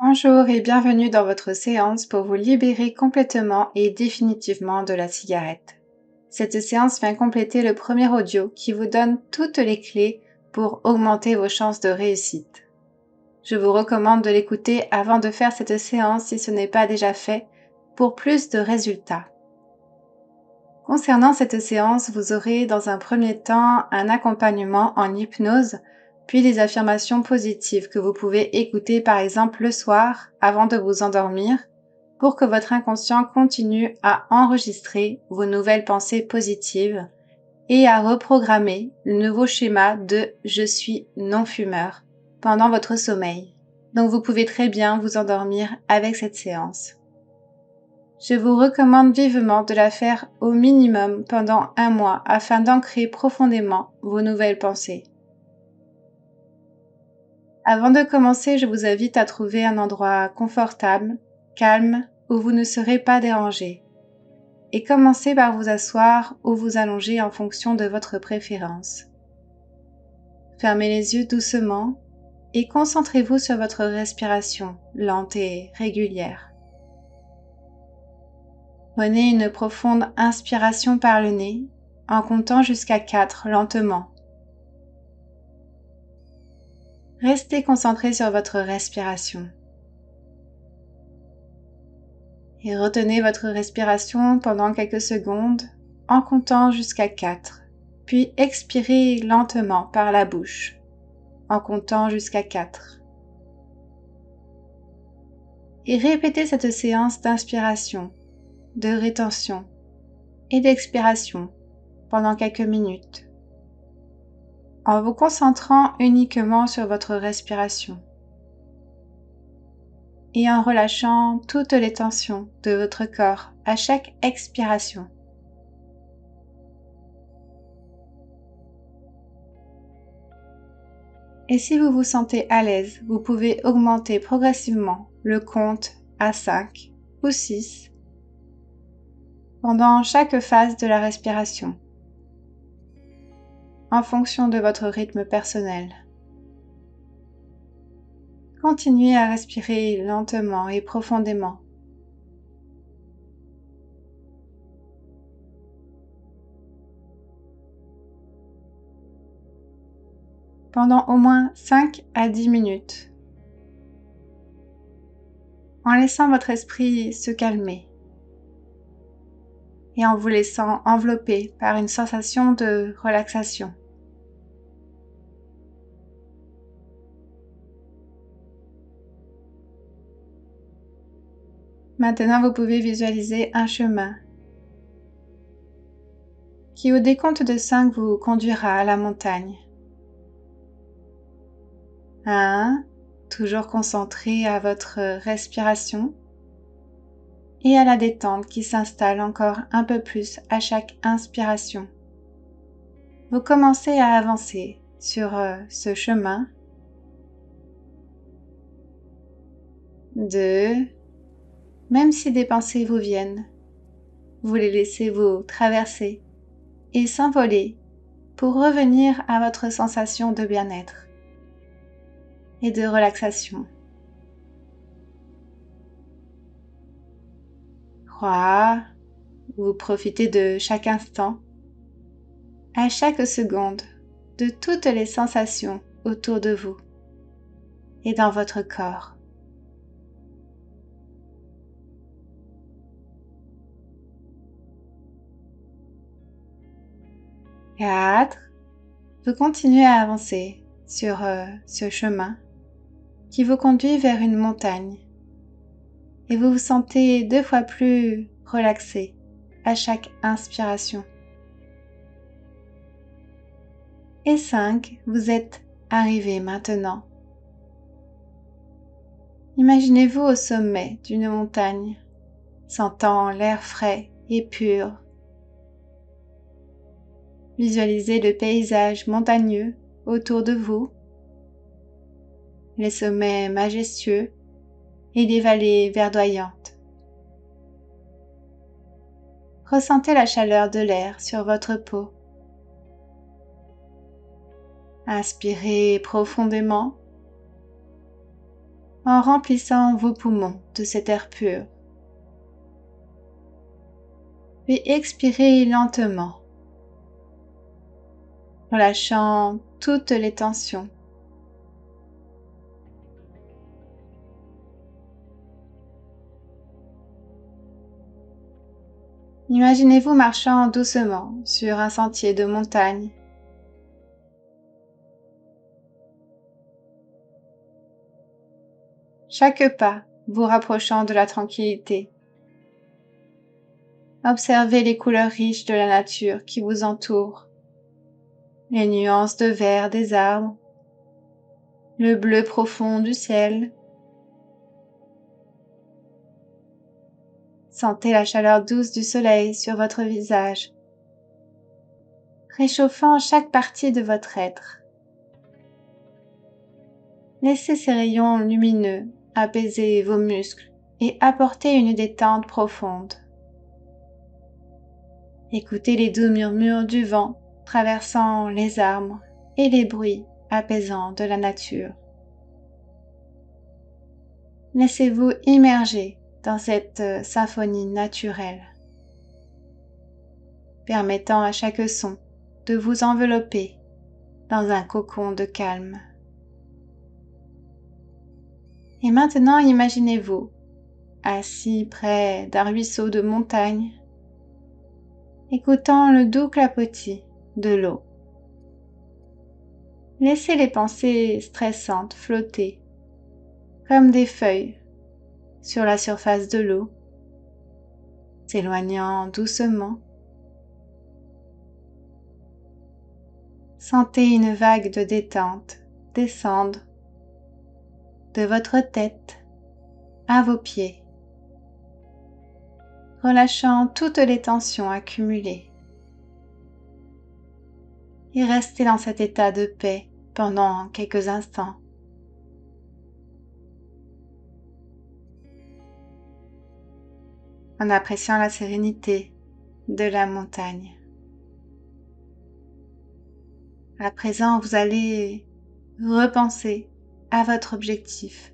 Bonjour et bienvenue dans votre séance pour vous libérer complètement et définitivement de la cigarette. Cette séance vient compléter le premier audio qui vous donne toutes les clés pour augmenter vos chances de réussite. Je vous recommande de l'écouter avant de faire cette séance si ce n'est pas déjà fait pour plus de résultats. Concernant cette séance, vous aurez dans un premier temps un accompagnement en hypnose, puis des affirmations positives que vous pouvez écouter par exemple le soir avant de vous endormir pour que votre inconscient continue à enregistrer vos nouvelles pensées positives et à reprogrammer le nouveau schéma de « je suis non-fumeur » pendant votre sommeil. Donc vous pouvez très bien vous endormir avec cette séance. Je vous recommande vivement de la faire au minimum pendant 1 mois afin d'ancrer profondément vos nouvelles pensées. Avant de commencer, je vous invite à trouver un endroit confortable, calme, où vous ne serez pas dérangé. Et commencez par vous asseoir ou vous allonger en fonction de votre préférence. Fermez les yeux doucement et concentrez-vous sur votre respiration lente et régulière. Prenez une profonde inspiration par le nez en comptant jusqu'à 4 lentement. Restez concentré sur votre respiration. Et retenez votre respiration pendant quelques secondes en comptant jusqu'à 4, puis expirez lentement par la bouche en comptant jusqu'à 4. Et répétez cette séance d'inspiration, de rétention et d'expiration pendant quelques minutes, en vous concentrant uniquement sur votre respiration et en relâchant toutes les tensions de votre corps à chaque expiration. Et si vous vous sentez à l'aise, vous pouvez augmenter progressivement le compte à 5 ou 6 pendant chaque phase de la respiration, en fonction de votre rythme personnel. Continuez à respirer lentement et profondément. Pendant au moins 5 à 10 minutes, en laissant votre esprit se calmer et en vous laissant envelopper par une sensation de relaxation. Maintenant, vous pouvez visualiser un chemin qui, au décompte de 5, vous conduira à la montagne. 1, toujours concentré à votre respiration et à la détente qui s'installe encore un peu plus à chaque inspiration. Vous commencez à avancer sur ce chemin. 2, même si des pensées vous viennent, vous les laissez vous traverser et s'envoler pour revenir à votre sensation de bien-être et de relaxation. 3, vous profitez de chaque instant, à chaque seconde, de toutes les sensations autour de vous et dans votre corps. 4, vous continuez à avancer sur ce chemin qui vous conduit vers une montagne et vous vous sentez 2 fois plus relaxé à chaque inspiration. Et 5, vous êtes arrivé maintenant. Imaginez-vous au sommet d'une montagne, sentant l'air frais et pur. Visualisez le paysage montagneux autour de vous, les sommets majestueux et les vallées verdoyantes. Ressentez la chaleur de l'air sur votre peau. Inspirez profondément en remplissant vos poumons de cet air pur. Puis expirez lentement, relâchant toutes les tensions. Imaginez-vous marchant doucement sur un sentier de montagne. Chaque pas vous rapprochant de la tranquillité. Observez les couleurs riches de la nature qui vous entoure, les nuances de vert des arbres, le bleu profond du ciel. Sentez la chaleur douce du soleil sur votre visage, réchauffant chaque partie de votre être. Laissez ces rayons lumineux apaiser vos muscles et apporter une détente profonde. Écoutez les doux murmures du vent traversant les arbres et les bruits apaisants de la nature. Laissez-vous immerger dans cette symphonie naturelle, permettant à chaque son de vous envelopper dans un cocon de calme. Et maintenant, imaginez-vous assis près d'un ruisseau de montagne, écoutant le doux clapotis de l'eau. Laissez les pensées stressantes flotter comme des feuilles sur la surface de l'eau, s'éloignant doucement. Sentez une vague de détente descendre de votre tête à vos pieds, relâchant toutes les tensions accumulées. Et restez dans cet état de paix pendant quelques instants. En appréciant la sérénité de la montagne. À présent, vous allez repenser à votre objectif,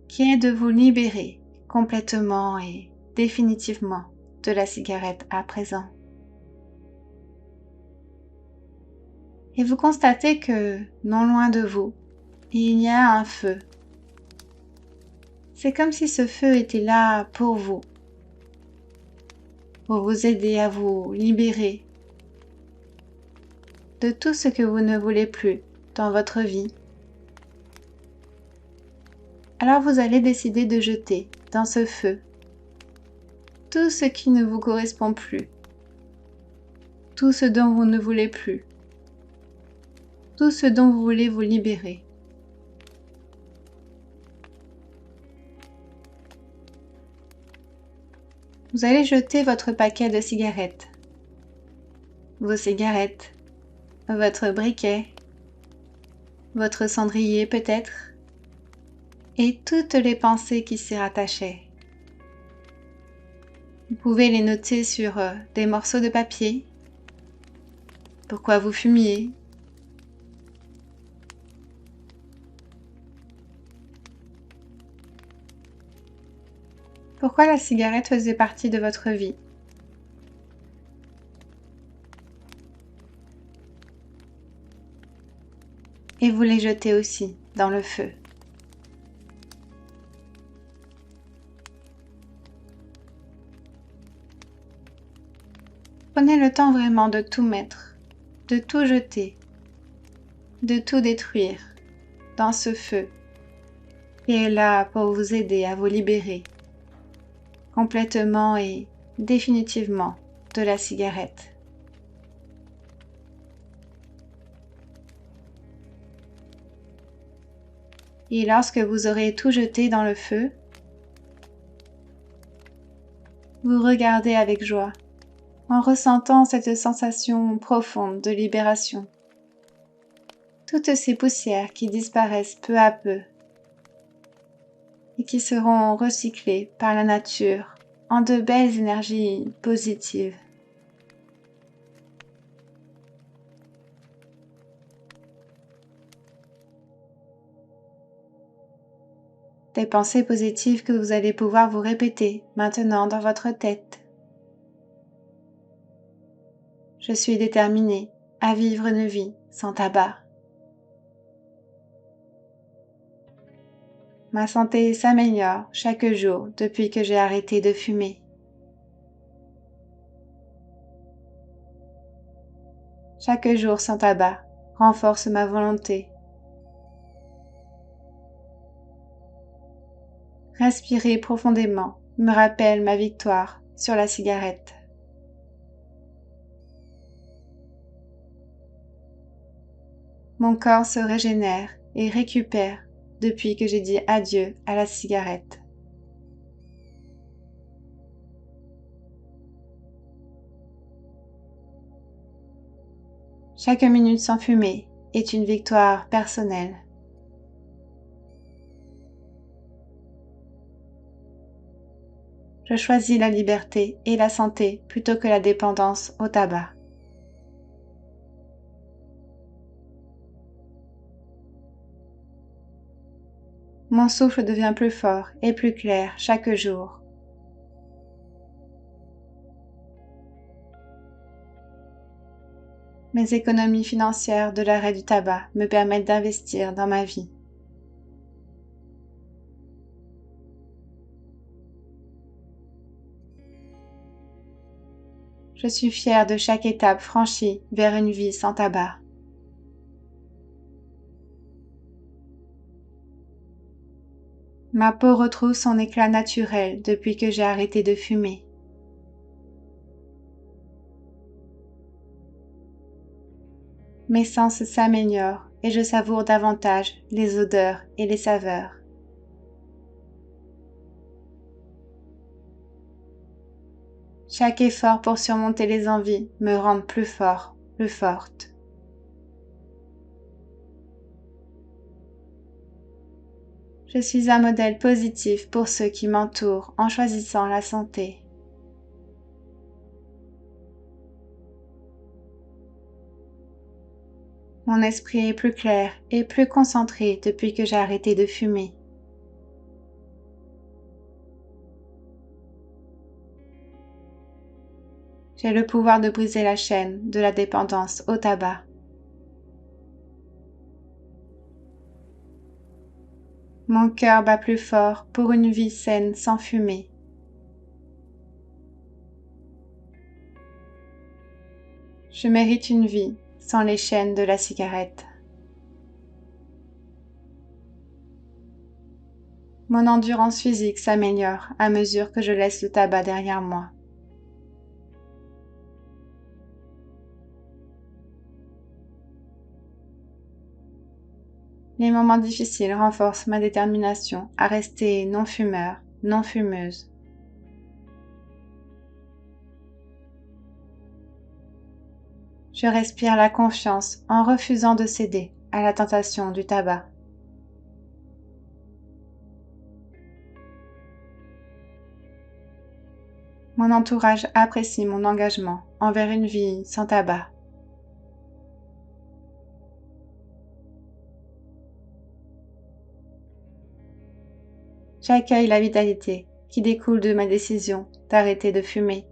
qui est de vous libérer complètement et définitivement de la cigarette à présent. Et vous constatez que, non loin de vous, il y a un feu. C'est comme si ce feu était là pour vous aider à vous libérer de tout ce que vous ne voulez plus dans votre vie. Alors vous allez décider de jeter dans ce feu tout ce qui ne vous correspond plus, tout ce dont vous ne voulez plus, tout ce dont vous voulez vous libérer. Vous allez jeter votre paquet de cigarettes, vos cigarettes, votre briquet, votre cendrier peut-être, et toutes les pensées qui s'y rattachaient. Vous pouvez les noter sur des morceaux de papier. Pourquoi vous fumiez? Pourquoi la cigarette faisait partie de votre vie? Et vous les jetez aussi dans le feu. Prenez le temps vraiment de tout mettre, de tout jeter, de tout détruire dans ce feu qui est là pour vous aider à vous libérer complètement et définitivement de la cigarette. Et lorsque vous aurez tout jeté dans le feu, vous regardez avec joie, en ressentant cette sensation profonde de libération. Toutes ces poussières qui disparaissent peu à peu et qui seront recyclées par la nature en de belles énergies positives. Des pensées positives que vous allez pouvoir vous répéter maintenant dans votre tête. Je suis déterminée à vivre une vie sans tabac. Ma santé s'améliore chaque jour depuis que j'ai arrêté de fumer. Chaque jour sans tabac renforce ma volonté. Respirer profondément me rappelle ma victoire sur la cigarette. Mon corps se régénère et récupère depuis que j'ai dit adieu à la cigarette. Chaque minute sans fumer est une victoire personnelle. Je choisis la liberté et la santé plutôt que la dépendance au tabac. Mon souffle devient plus fort et plus clair chaque jour. Mes économies financières de l'arrêt du tabac me permettent d'investir dans ma vie. Je suis fière de chaque étape franchie vers une vie sans tabac. Ma peau retrouve son éclat naturel depuis que j'ai arrêté de fumer. Mes sens s'améliorent et je savoure davantage les odeurs et les saveurs. Chaque effort pour surmonter les envies me rend plus fort, plus forte. Je suis un modèle positif pour ceux qui m'entourent en choisissant la santé. Mon esprit est plus clair et plus concentré depuis que j'ai arrêté de fumer. J'ai le pouvoir de briser la chaîne de la dépendance au tabac. Mon cœur bat plus fort pour une vie saine sans fumer. Je mérite une vie sans les chaînes de la cigarette. Mon endurance physique s'améliore à mesure que je laisse le tabac derrière moi. Les moments difficiles renforcent ma détermination à rester non-fumeur, non-fumeuse. Je respire la confiance en refusant de céder à la tentation du tabac. Mon entourage apprécie mon engagement envers une vie sans tabac. J'accueille la vitalité qui découle de ma décision d'arrêter de fumer.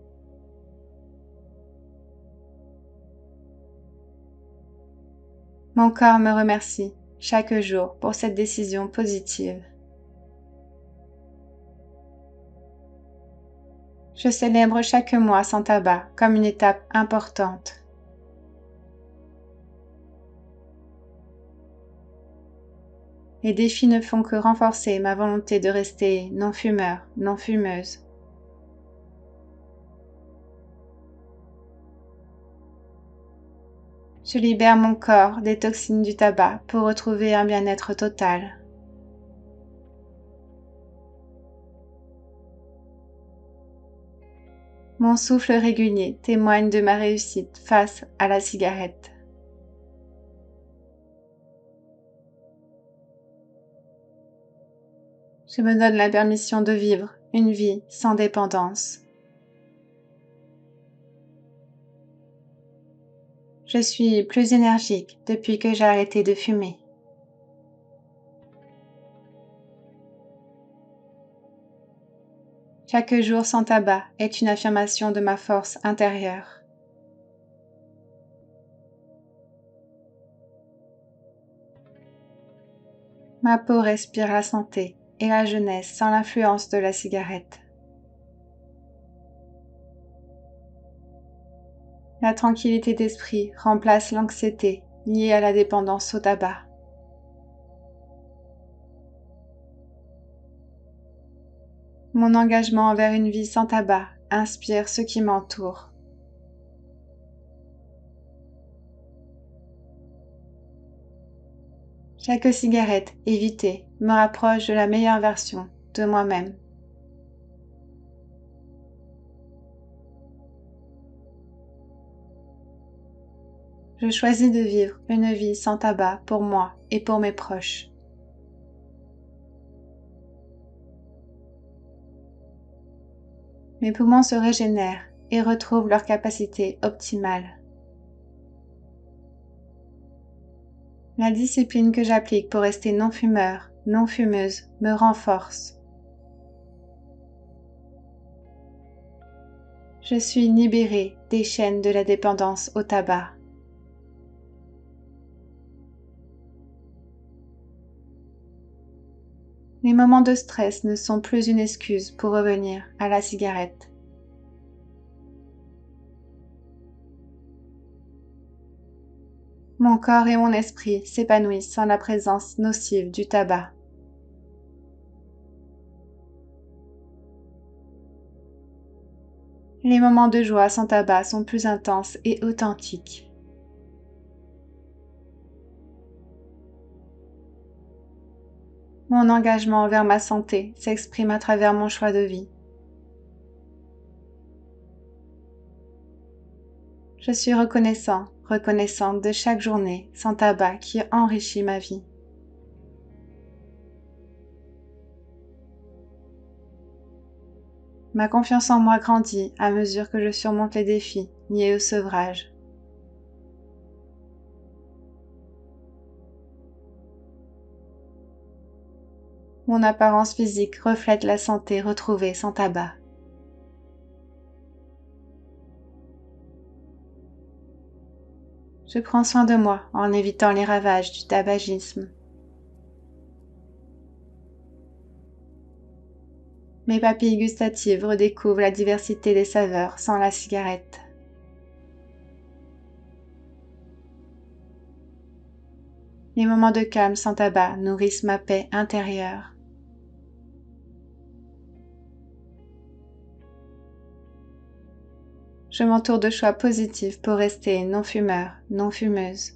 Mon corps me remercie chaque jour pour cette décision positive. Je célèbre chaque mois sans tabac comme une étape importante. Les défis ne font que renforcer ma volonté de rester non-fumeur, non-fumeuse. Je libère mon corps des toxines du tabac pour retrouver un bien-être total. Mon souffle régulier témoigne de ma réussite face à la cigarette. Je me donne la permission de vivre une vie sans dépendance. Je suis plus énergique depuis que j'ai arrêté de fumer. Chaque jour sans tabac est une affirmation de ma force intérieure. Ma peau respire la santé et la jeunesse sans l'influence de la cigarette. La tranquillité d'esprit remplace l'anxiété liée à la dépendance au tabac. Mon engagement envers une vie sans tabac inspire ceux qui m'entourent. Chaque cigarette évitée me rapproche de la meilleure version de moi-même. Je choisis de vivre une vie sans tabac pour moi et pour mes proches. Mes poumons se régénèrent et retrouvent leur capacité optimale. La discipline que j'applique pour rester non-fumeur, non-fumeuse me renforce. Je suis libérée des chaînes de la dépendance au tabac. Les moments de stress ne sont plus une excuse pour revenir à la cigarette. Mon corps et mon esprit s'épanouissent sans la présence nocive du tabac. Les moments de joie sans tabac sont plus intenses et authentiques. Mon engagement envers ma santé s'exprime à travers mon choix de vie. Je suis reconnaissante de chaque journée sans tabac qui enrichit ma vie. Ma confiance en moi grandit à mesure que je surmonte les défis liés au sevrage. Mon apparence physique reflète la santé retrouvée sans tabac. Je prends soin de moi en évitant les ravages du tabagisme. Mes papilles gustatives redécouvrent la diversité des saveurs sans la cigarette. Les moments de calme sans tabac nourrissent ma paix intérieure. Je m'entoure de choix positifs pour rester non-fumeur, non-fumeuse.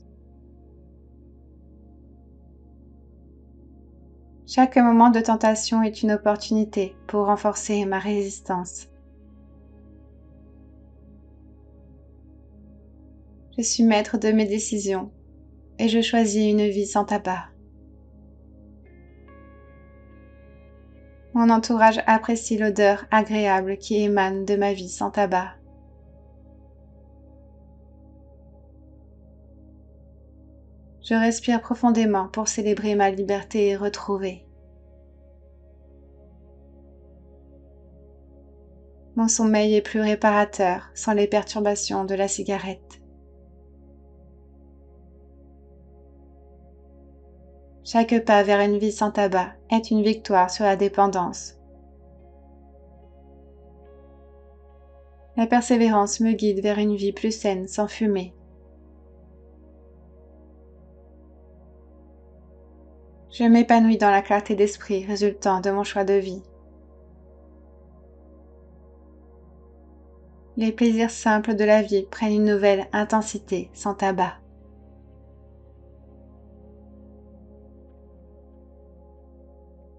Chaque moment de tentation est une opportunité pour renforcer ma résistance. Je suis maître de mes décisions et je choisis une vie sans tabac. Mon entourage apprécie l'odeur agréable qui émane de ma vie sans tabac. Je respire profondément pour célébrer ma liberté retrouvée. Mon sommeil est plus réparateur sans les perturbations de la cigarette. Chaque pas vers une vie sans tabac est une victoire sur la dépendance. La persévérance me guide vers une vie plus saine sans fumer. Je m'épanouis dans la clarté d'esprit résultant de mon choix de vie. Les plaisirs simples de la vie prennent une nouvelle intensité sans tabac.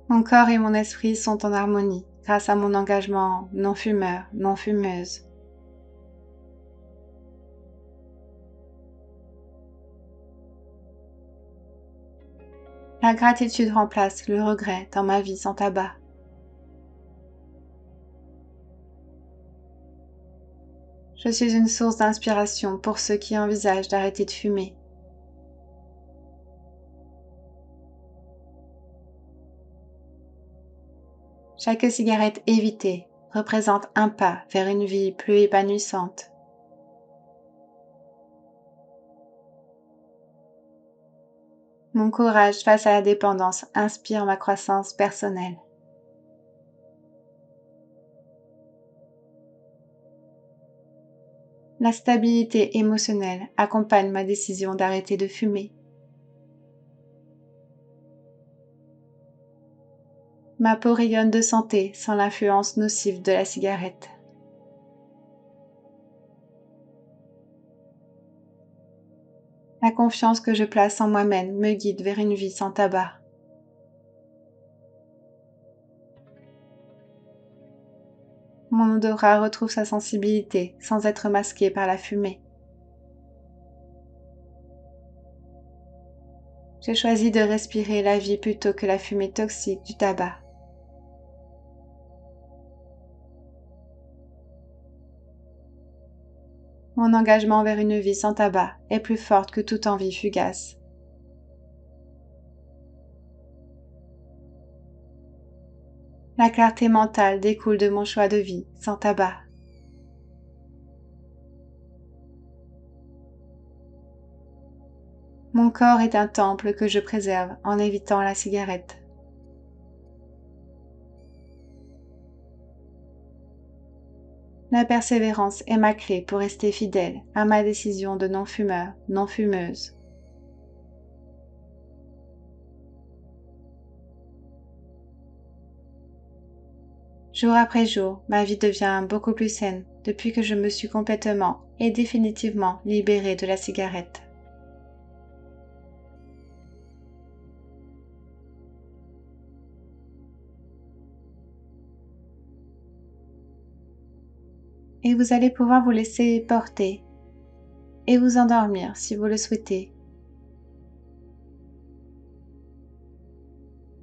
Mon corps et mon esprit sont en harmonie grâce à mon engagement non-fumeur, non-fumeuse. La gratitude remplace le regret dans ma vie sans tabac. Je suis une source d'inspiration pour ceux qui envisagent d'arrêter de fumer. Chaque cigarette évitée représente un pas vers une vie plus épanouissante. Mon courage face à la dépendance inspire ma croissance personnelle. La stabilité émotionnelle accompagne ma décision d'arrêter de fumer. Ma peau rayonne de santé sans l'influence nocive de la cigarette. La confiance que je place en moi-même me guide vers une vie sans tabac. Mon odorat retrouve sa sensibilité sans être masqué par la fumée. J'ai choisi de respirer la vie plutôt que la fumée toxique du tabac. Mon engagement vers une vie sans tabac est plus forte que toute envie fugace. La clarté mentale découle de mon choix de vie sans tabac. Mon corps est un temple que je préserve en évitant la cigarette. La persévérance est ma clé pour rester fidèle à ma décision de non-fumeur, non-fumeuse. Jour après jour, ma vie devient beaucoup plus saine depuis que je me suis complètement et définitivement libérée de la cigarette. Et vous allez pouvoir vous laisser porter et vous endormir si vous le souhaitez.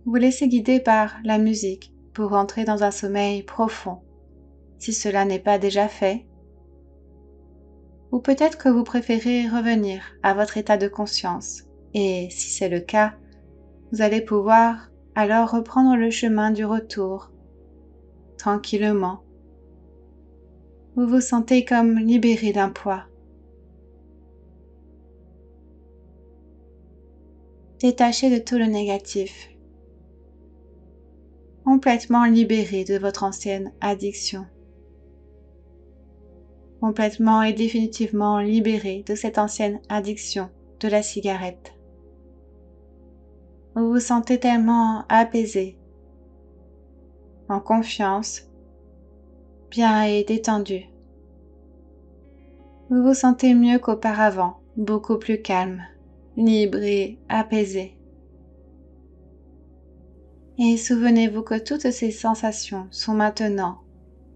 Vous laissez guider par la musique pour entrer dans un sommeil profond, si cela n'est pas déjà fait. Ou peut-être que vous préférez revenir à votre état de conscience et si c'est le cas, vous allez pouvoir alors reprendre le chemin du retour, tranquillement. Vous vous sentez comme libéré d'un poids. Détaché de tout le négatif. Complètement libéré de votre ancienne addiction. Complètement et définitivement libéré de cette ancienne addiction de la cigarette. Vous vous sentez tellement apaisé, en confiance, bien et détendu. Vous vous sentez mieux qu'auparavant, beaucoup plus calme, libre et apaisé. Et souvenez-vous que toutes ces sensations sont maintenant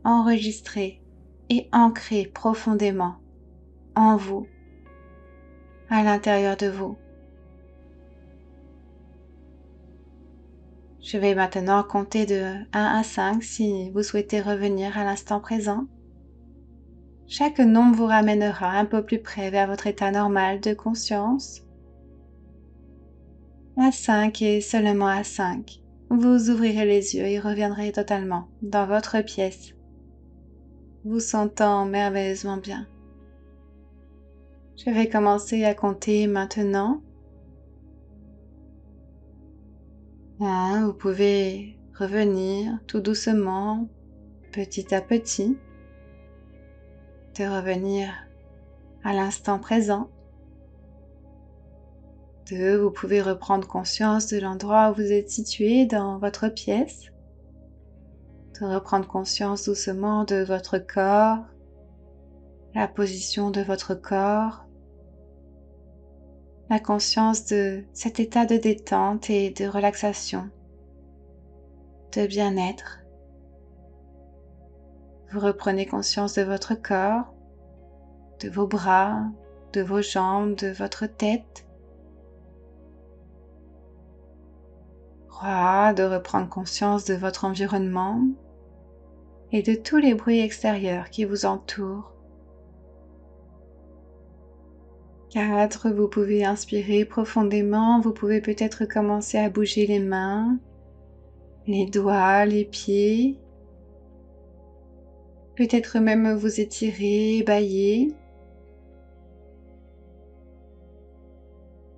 enregistrées et ancrées profondément en vous, à l'intérieur de vous. Je vais maintenant compter de 1 à 5 si vous souhaitez revenir à l'instant présent. Chaque nombre vous ramènera un peu plus près vers votre état normal de conscience. À 5 et seulement à 5, vous ouvrirez les yeux et reviendrez totalement dans votre pièce, vous sentant merveilleusement bien. Je vais commencer à compter maintenant. 1, vous pouvez revenir tout doucement, petit à petit, de revenir à l'instant présent. 2, vous pouvez reprendre conscience de l'endroit où vous êtes situé dans votre pièce, de reprendre conscience doucement de votre corps, la position de votre corps, la conscience de cet état de détente et de relaxation, de bien-être. Vous reprenez conscience de votre corps, de vos bras, de vos jambes, de votre tête. 3, de reprendre conscience de votre environnement et de tous les bruits extérieurs qui vous entourent. 4, vous pouvez inspirer profondément, vous pouvez peut-être commencer à bouger les mains, les doigts, les pieds. Peut-être même vous étirer, bâiller.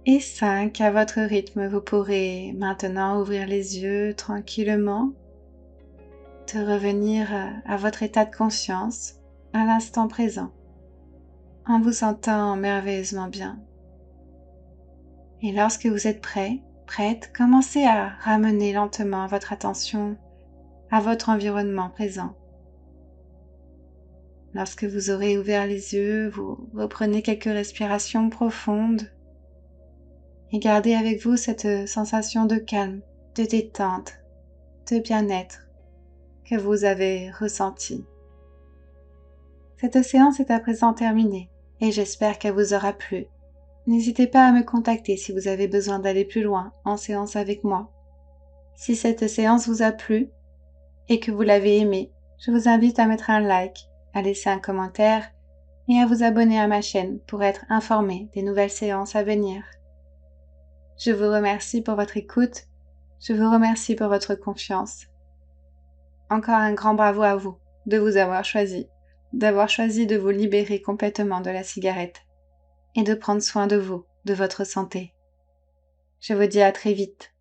Et 5, à votre rythme, vous pourrez maintenant ouvrir les yeux tranquillement, de revenir à votre état de conscience, à l'instant présent, en vous sentant merveilleusement bien. Et lorsque vous êtes prêt, prête, commencez à ramener lentement votre attention à votre environnement présent. Lorsque vous aurez ouvert les yeux, vous reprenez quelques respirations profondes et gardez avec vous cette sensation de calme, de détente, de bien-être que vous avez ressentie. Cette séance est à présent terminée et j'espère qu'elle vous aura plu. N'hésitez pas à me contacter si vous avez besoin d'aller plus loin en séance avec moi. Si cette séance vous a plu et que vous l'avez aimée, je vous invite à mettre un like, à laisser un commentaire et à vous abonner à ma chaîne pour être informé des nouvelles séances à venir. Je vous remercie pour votre écoute, je vous remercie pour votre confiance. Encore un grand bravo à vous de vous avoir choisi, d'avoir choisi de vous libérer complètement de la cigarette et de prendre soin de vous, de votre santé. Je vous dis à très vite.